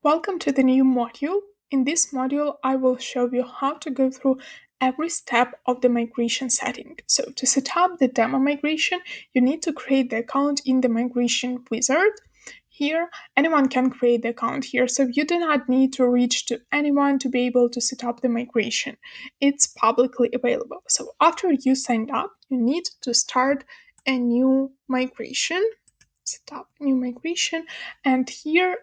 Welcome to the new module. In this module, I will show you how to go through every step of the migration setting. So to set up the demo migration, you need to create the account in the migration wizard. Here, anyone can create the account here, so you do not need to reach to anyone to be able to set up the migration. It's publicly available. So after you signed up, you need to start a new migration. Set up new migration, and here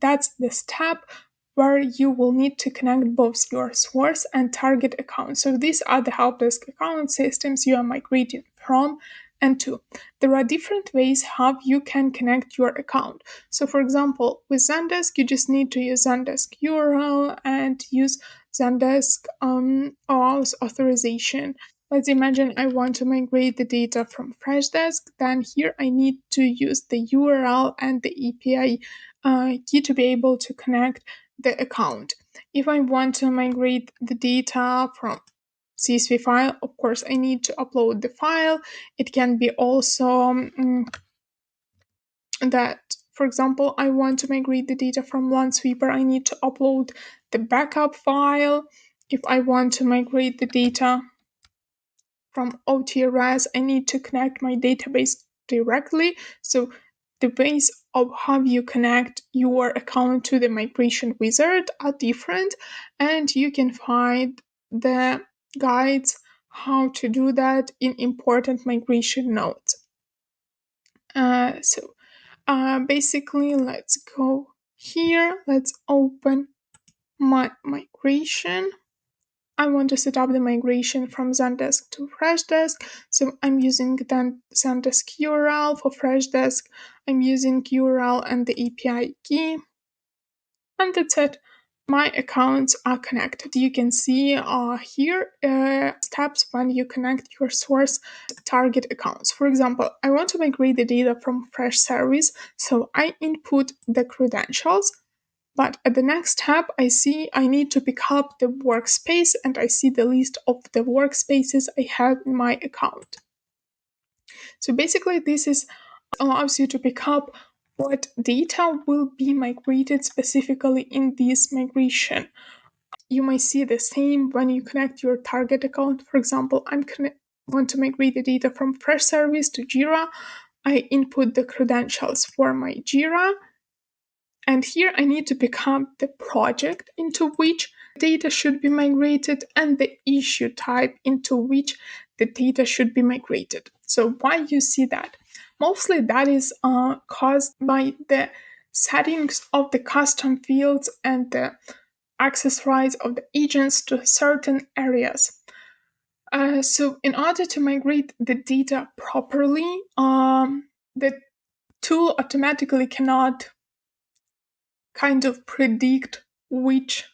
that's the step where you will need to connect both your source and target accounts. So these are the help desk account systems you are migrating from and to. There are different ways how you can connect your account. So for example, with Zendesk, you just need to use Zendesk URL and use Zendesk OAuth authorization. Let's imagine I want to migrate the data from Freshdesk. Then here I need to use the URL and the API key to be able to connect the account. If I want to migrate the data from CSV file, of course, I need to upload the file. It can be also that, for example, I want to migrate the data from Lansweeper, I need to upload the backup file. If I want to migrate the data from OTRS, I need to connect my database directly. So the ways of how you connect your account to the migration wizard are different, and you can find the guides how to do that in important migration notes. Basically, let's go here. Let's open my migration. I want to set up the migration from Zendesk to Freshdesk. So I'm using the Zendesk URL. For Freshdesk, I'm using URL and the API key. And that's it. My accounts are connected. You can see here steps when you connect your source target accounts. For example, I want to migrate the data from Fresh Service, so I input the credentials. But at the next step, I see I need to pick up the workspace, and I see the list of the workspaces I have in my account. So basically, this allows you to pick up what data will be migrated specifically in this migration. You might see the same when you connect your target account. For example, want to migrate the data from Fresh Service to Jira. I input the credentials for my Jira. And here I need to pick up the project into which data should be migrated and the issue type into which the data should be migrated. So why you see that? Mostly that is caused by the settings of the custom fields and the access rights of the agents to certain areas. So in order to migrate the data properly, the tool automatically cannot kind of predict which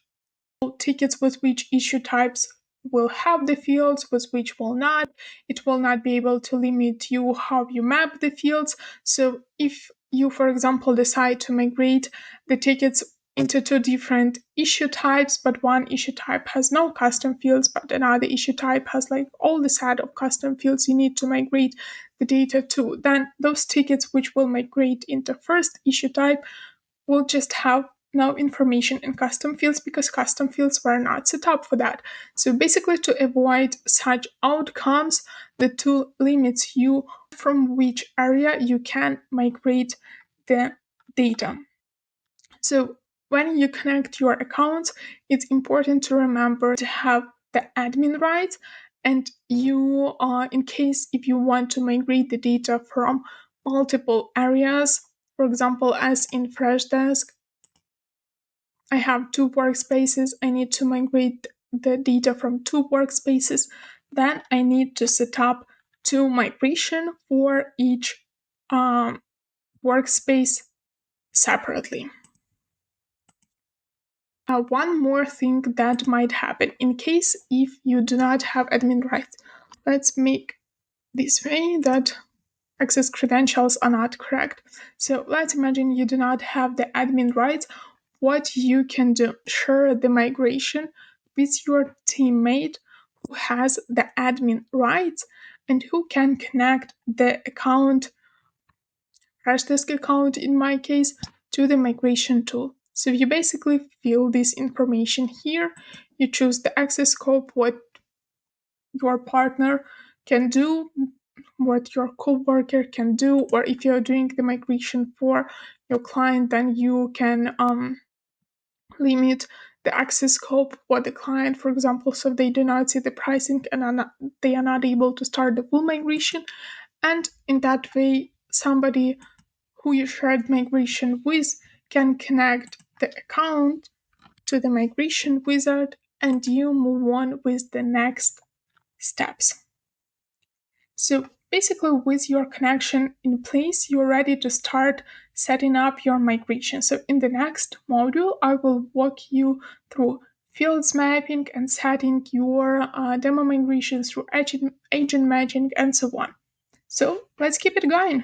tickets with which issue types will have the fields, with which will not. It will not be able to limit you how you map the fields. So if you, for example, decide to migrate the tickets into two different issue types, but one issue type has no custom fields, but another issue type has like all the set of custom fields you need to migrate the data to, then those tickets which will migrate into first issue type will just have no information in custom fields because custom fields were not set up for that. So basically, to avoid such outcomes, the tool limits you from which area you can migrate the data. So when you connect your accounts, it's important to remember to have the admin rights, and you in case if you want to migrate the data from multiple areas, for example, as in Freshdesk, I have two workspaces. I need to migrate the data from two workspaces. Then I need to set up two migration for each workspace separately. One more thing that might happen in case if you do not have admin rights. Let's make this way that access credentials are not correct. So let's imagine you do not have the admin rights. What you can do, share the migration with your teammate who has the admin rights and who can connect the account, Freshdesk account in my case, to the migration tool. So you basically fill this information here. You choose the access scope, what your partner can do, what your coworker can do, or if you're doing the migration for your client, then you can limit the access scope for the client, for example, so they do not see the pricing and they are not able to start the full migration. And in that way, somebody who you shared migration with can connect the account to the migration wizard and you move on with the next steps. So basically, with your connection in place, you're ready to start setting up your migration. So in the next module, I will walk you through fields mapping and setting your demo migration through agent matching and so on. So let's keep it going.